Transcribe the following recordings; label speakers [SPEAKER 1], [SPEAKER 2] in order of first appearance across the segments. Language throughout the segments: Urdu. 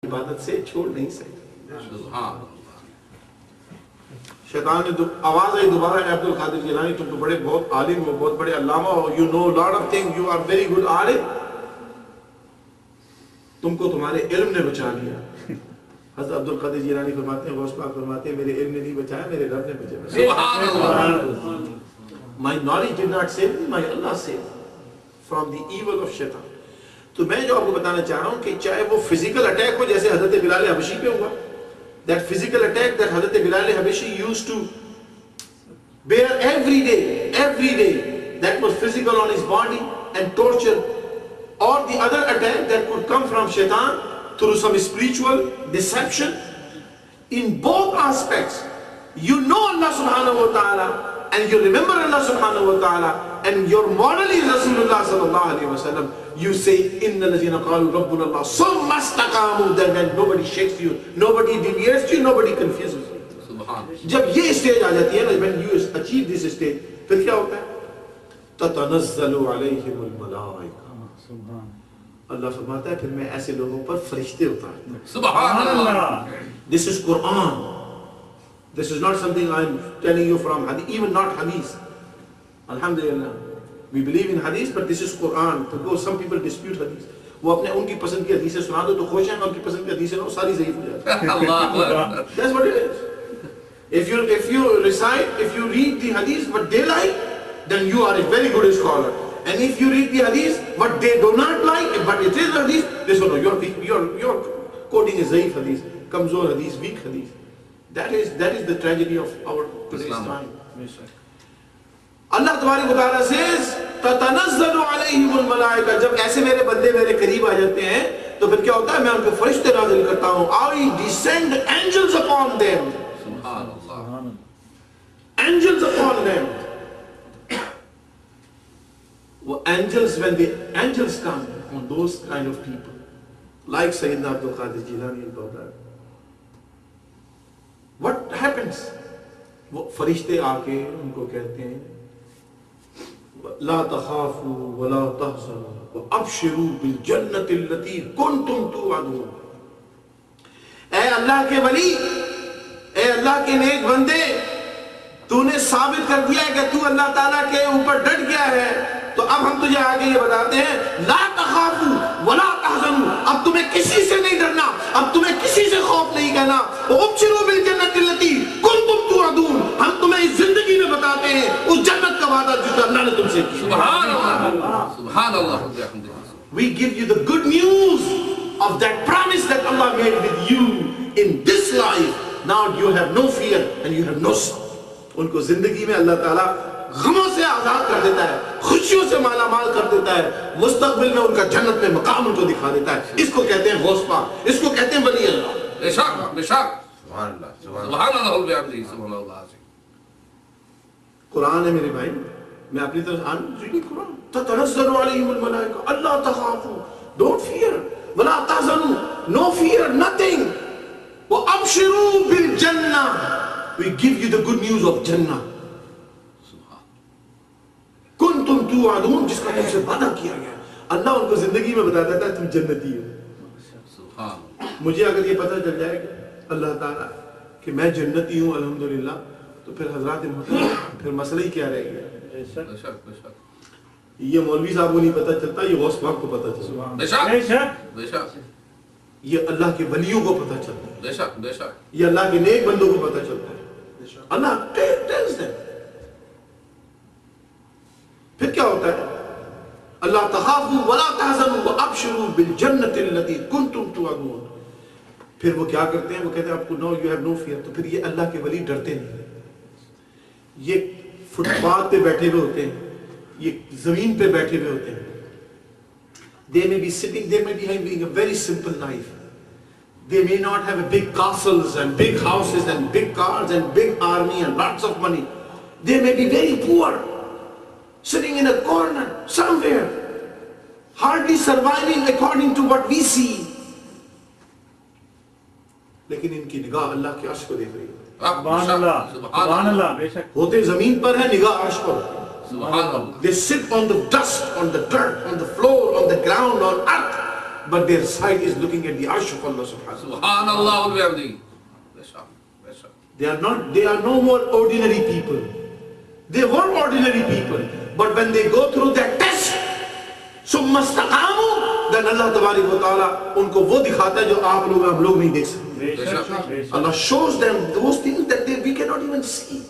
[SPEAKER 1] عبادت سے چھوڑ نہیں سکتے. شیطان نے آواز آئی دوبارہ, عبد القادر جیلانی تم تو بڑے بہت عالم ہو, بہت بڑے علامہ ہو, you know lot of things, you are very good عالم, تم کو تمہارے علم نے بچا لیا. حضرت عبد القادر جیلانی فرماتے ہیں, غوث پاک فرماتے ہیں میرے علم نے نہیں بچایا, میرے رب نے بچایا. سبحان اللہ. My knowledge did not save me, my Allah saved me from the evil of shaitan. تو میں جو آپ کو بتانا چاہ رہا ہوں کہ چاہے وہ فزیکل اٹیک ہو جیسے حضرت بلال حبشی پہ ہوا, that physical attack that حضرت بلال حبشی used to bear every day, that was physical on his body and torture, or the other attack that could come from shaitan through some spiritual deception. In both aspects, you know Allah subhanahu wa ta'ala and you remember Allah subhanahu wa ta'ala and your model is Rasulullah sallallahu alayhi wa sallam. You say, Inna lazina qalu Rabbuna Allah, so mastaqamu, then nobody shakes you, nobody deviates you, nobody confuses you. جب یہ اسٹیج آ جاتی ہے نا, when you achieve this stage, پھر کیا ہوتا ہے؟ تَتَنَزَّلُ عَلَيْهِمُ الْمَلَائِكَةُ, اللہ فرماتا ہے پھر میں ایسے لوگوں پر فرشتے اتارتا ہوں. سبحان اللہ. This is Quran. This is not something I'm telling you from hadith, even not hadith. Alhamdulillah. We believe in hadith, but this is Quran. Because some people dispute hadith. وہ اپنے ان کی پسند کی حدیثیں سنا دو تو خوش ہیں, ان کی پسند کی حدیثیں نہ ساری ضعیف ہو جاتی ہیں. That's what it is. If you recite, if you read the hadith what they like, then you are a very good scholar. And if you read the hadith what they do not like, but it is hadith, they say no, your quoting is ضعیف hadith, kamzor hadith, weak hadith. That is the tragedy of our today's time. اللہ تبارک و تعالیٰ says تَتَنَزَّلُ عَلَيْهِمُ الْمَلَائِكَةُ, جب ایسے میرے بندے میرے قریب آ جاتے ہیں تو پھر کیا ہوتا ہے, میں ان کو فرشتے نازل کرتا ہوں. I descend angels upon them. Angels upon them. Well, when the angels come on those kind of people, like Sayyidina Abdul Qadir Jilani and Baghdad, what happens? وہ فرشتے آ کے ان کو کہتے ہیں لا تخافوا ولا تحزنوا وابشروا بالجنة التي كنتم توعدون. اے اللہ کے ولی, اے اللہ کے نیک بندے, تو نے ثابت کر دیا ہے کہ تو اللہ تعالیٰ کے اوپر ڈٹ گیا ہے, تو اب ہم تجھے آگے یہ بتاتے ہیں لا تخافوا ولا تحزنوا, اب تمہیں کسی سے نہیں ڈرنا, اب تمہیں کسی سے خوف نہیں کہنا. وابشروا بالجنة التي كنتم توعدون, ہم تمہیں اس زندگی میں بتاتے ہیں اس جنت کا وعدہ جو اللہ نے تم سے کیا. سبحان اللہ, سبحان اللہ. We give you the good news of that promise that Allah made with you in this life. Now you have no fear and you have no sorrow. ان کو زندگی میں اللہ تعالیٰ غموں سے آزاد کر دیتا ہے, خوشیوں سے مالا مال کر دیتا ہے, مستقبل میں ان کا جنت میں مقام ان کو دکھا دیتا ہے. اس کو کہتے ہیں غوث پاک, اس کو کہتے ہیں ولی اللہ. بے شک, بے شک. سبحان اللہ, سبحان اللہ, سبحان اللہ. قرآن ہے میرے بھائی, میں اپنی طرف ریڈنگ قرآن. تتنزل علیہم الملائکہ اللہ تخافوا, don't fear, ولا تحزنوا, no fear, nothing. وابشروا بالجنہ, we give you the good news of Jannah. کنتم توعدون, جس کا تم سے وعدہ کیا گیا. اللہ ان کو زندگی میں بتا دیتا ہے تم جنتی ہو. مجھے اگر یہ پتہ چل جائے کہ اللہ تعالیٰ کہ میں جنتی ہوں الحمدللہ, تو پھر حضرات محترم پھر مسئلہ ہی کیا رہ گیا. یہ مولوی صاحب کو نہیں پتہ چلتا, یہ غوث پاک کو پتہ چلتا, یہ اللہ کے ولیوں کو پتہ چلتا ہے, یہ اللہ کے نیک بندوں کو پتہ چلتا ہے. اللہ tells them. پھر کیا ہوتا ہے, اللہ تخافوا ولا تحزنوا وابشروا بالجنة التي كنتم توعدون. پھر وہ کیا کرتے ہیں, وہ کہتے ہیں آپ کو no, you have no fear. تو پھر یہ اللہ کے ولی ڈرتے نہیں, یہ فٹ پاتھ پہ بیٹھے ہوئے ہوتے ہیں, یہ زمین پہ بیٹھے ہوئے ہوتے ہیں. They may be sitting, they may be having a very simple life. They may not have a big castles and big houses and big cars and big army and lots of money. They may be very poor, sitting in a corner somewhere, hardly surviving according to what we see. لیکن ان کی نگاہ اللہ کے عرش کو دیکھ رہی ہے. سبحان اللہ, سبحان اللہ. بے شک ہوتے زمین پر ہیں, نگاہ عرش پر. سبحان اللہ. They sit on the dust, on the dirt, on the floor, on the ground, on earth. but their sight is looking at the arsh of Allah subhanahu wa ta'ala.
[SPEAKER 2] Subhanallah wa bihamdihi.
[SPEAKER 1] They are no more ordinary people. They were ordinary people, but when they go through that test, summa istaqamu, then Allah tabarak wa ta'ala unko wo dikhata hai jo aap log hum log nahi dekh sakte. Allah shows them those things that we cannot even see,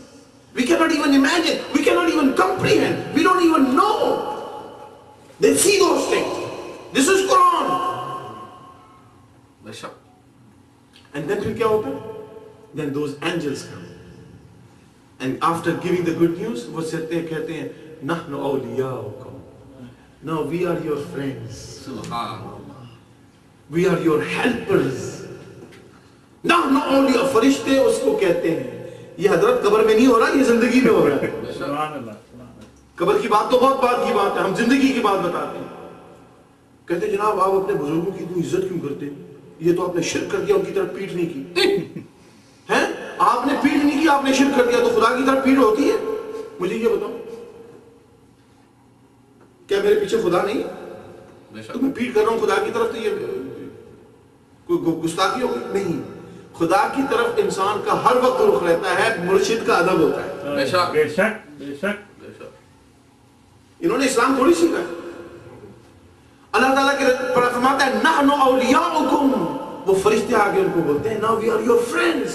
[SPEAKER 1] we cannot even imagine, we cannot even comprehend, we don't even know. They see those things. This is Quran. And then kya hota hai? Then those angels come. And after giving the good news, وہ کہتے ہیں نحن اولیاؤکم. Now we are your friends. We are your helpers. نحن اولیاء. فرشتے اس کو کہتے ہیں. یہ حضرت قبر میں نہیں ہو رہا, یہ زندگی میں ہو رہا ہے. قبر کی بات تو بہت بات کی بات ہے, ہم زندگی کی بات بتاتے ہیں. کہتے ہیں جناب آپ اپنے بزرگوں کی اتنی عزت کیوں کرتے ہیں؟ یہ تو آپ نے شرک کر دیا, ان کی طرف پیٹھ نہیں کی. ہیں آپ نے پیٹھ نہیں کی, آپ نے شرک کر دیا, تو خدا کی طرف پیٹھ ہوتی ہے؟ مجھے یہ بتاؤ, کیا میرے پیچھے خدا نہیں ہے؟ تو میں پیٹھ کر رہا ہوں خدا کی طرف, تو یہ کوئی گستاخی ہوگی؟ نہیں. خدا کی طرف انسان کا ہر وقت رخ رہتا ہے, مرشد کا ادب ہوتا ہے.
[SPEAKER 3] بے شک بے شک بے شک.
[SPEAKER 1] انہوں نے اسلام تھوڑی سیکھا ہے. اللہ تعالیٰ کے پر فرماتا ہے نحن اولیاؤکم. وہ فرشتے آگے ان کو بولتے ہیں now we are your friends.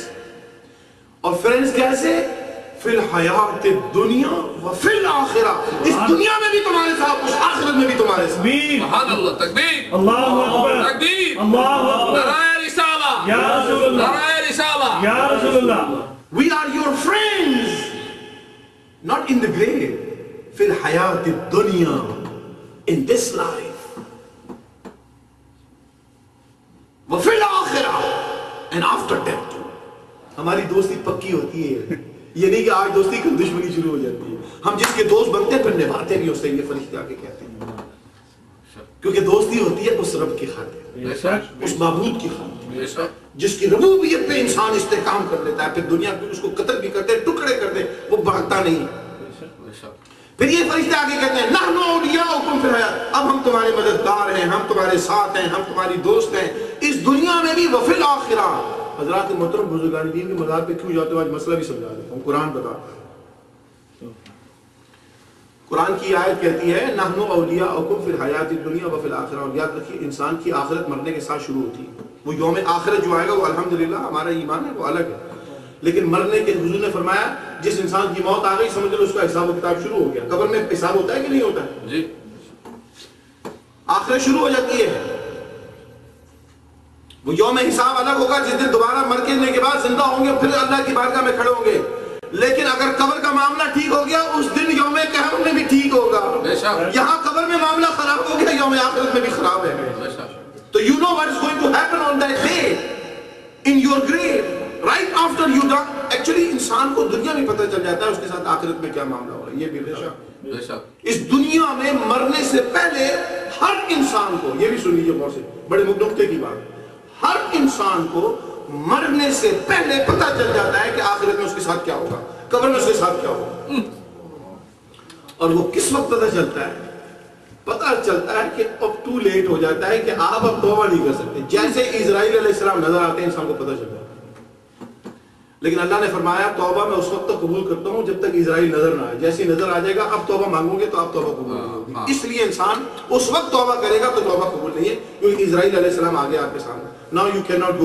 [SPEAKER 1] اور فرینڈز کیسے؟ فی الحیات الدنیا و فی الآخرہ. اس دنیا میں بھی تمہارے ساتھ, اس آخرت میں بھی تمہارے ساتھ.
[SPEAKER 2] سبحان اللہ. تکبیر,
[SPEAKER 3] اللہ اکبر,
[SPEAKER 2] تکبیر,
[SPEAKER 3] اللہ اکبر.
[SPEAKER 2] نعرہ رسالہ
[SPEAKER 3] یا رسول اللہ,
[SPEAKER 2] نعرہ رسالہ
[SPEAKER 3] یا رسول اللہ.
[SPEAKER 1] We are your friends, not in the grave. فی الحیات الدنیا, in this life. و فی الآخرہ, and after death. ہماری دوستی پکی ہوتی ہے, یہ نہیں کہ آج دوستی کل دشمنی شروع ہو جاتی ہے. ہم جس کے دوست بنتے ہیں پھر نبھاتے بھی اسے, یہ فرشتے آگے کہتے ہیں. کیونکہ دوستی ہوتی ہے اس رب کی خاطر, اس معبود کی خاطر, جس کی ربوبیت پہ انسان استحکام کر لیتا ہے. پھر دنیا اس کو قتل بھی کرتے, ٹکڑے کر دے, وہ بھاگتا نہیں. پھر یہ فرشتے آگے کہتے ہیں نحن اولیاؤکم فی الحیات. اب ہم تمہارے مددگار ہیں, ہم تمہارے ساتھ ہیں, ہم تمہاری دوست ہیں اس دنیا میں بھی و فی الآخرہ. حضرات محترم بزرگان دین کے مزار پہ کیوں جاتے ہو, آج مسئلہ بھی سمجھا دیتا ہوں. قرآن بتا, قرآن کی آیت کہتی ہے نحن اولیاؤکم فی الحیات الدنیا و فی الآخرہ. اور یاد رکھیے انسان کی آخرت مرنے کے ساتھ شروع ہوتی ہے. وہ یوم آخرت جو آئے گا وہ الحمدللہ ہمارا ایمان ہے, وہ الگ ہے. لیکن مرنے کے حضور نے فرمایا جس انسان کی موت آ گئی سمجھ لو اس کا حساب و کتاب شروع ہو گیا. قبر میں حساب ہوتا ہے کہ نہیں ہوتا ہے؟
[SPEAKER 2] جی.
[SPEAKER 1] آخرت شروع ہو جاتی ہے. وہ یوم حساب الگ ہوگا جس دن دوبارہ مر کے کے بعد زندہ ہوں گے, پھر اللہ کی بارگاہ میں کھڑے ہوں گے. لیکن اگر قبر کا معاملہ ٹھیک ہو گیا اس دن یوم قیامت میں بھی ٹھیک ہوگا. یہاں قبر میں معاملہ خراب ہو گیا, یوم آخرت میں بھی خراب ہے. تو you know what is going to happen on that day in your grave right after you die. Actually انسان کو دنیا میں پتہ چل جاتا ہے اس کے ساتھ آخرت میں کیا معاملہ ہو رہا ہے. یہ بھی اس دنیا میں مرنے سے پہلے ہر انسان کو, یہ بھی سن لیجیے غور سے, بڑے نقطے کی بات, ہر انسان کو مرنے سے پہلے پتہ چل جاتا ہے کہ آخرت میں اس کے ساتھ کیا ہوگا, قبر میں اس کے ساتھ کیا ہوگا. اور وہ کس وقت پتہ چلتا ہے؟ پتہ چلتا ہے کہ اب ٹو لیٹ ہو جاتا ہے کہ آپ اب توبہ نہیں کر سکتے. جیسے اسرائیل علیہ السلام نظر آتے ہیں انسان کو پتہ چل جاتا ہے. لیکن اللہ نے فرمایا توبہ میں اس وقت تک قبول کرتا ہوں جب تک اسرائیل نظر نہ آئے. جیسے ہی نظر آ جائے گا اب توبہ مانگو گے تو اب توبہ قبول نہیں ہوگی. اس لیے انسان اس وقت توبہ کرے گا تو توبہ قبول نہیں ہے, کیونکہ اسرائیل علیہ السلام آگے آپ کے سامنے. Now you cannot go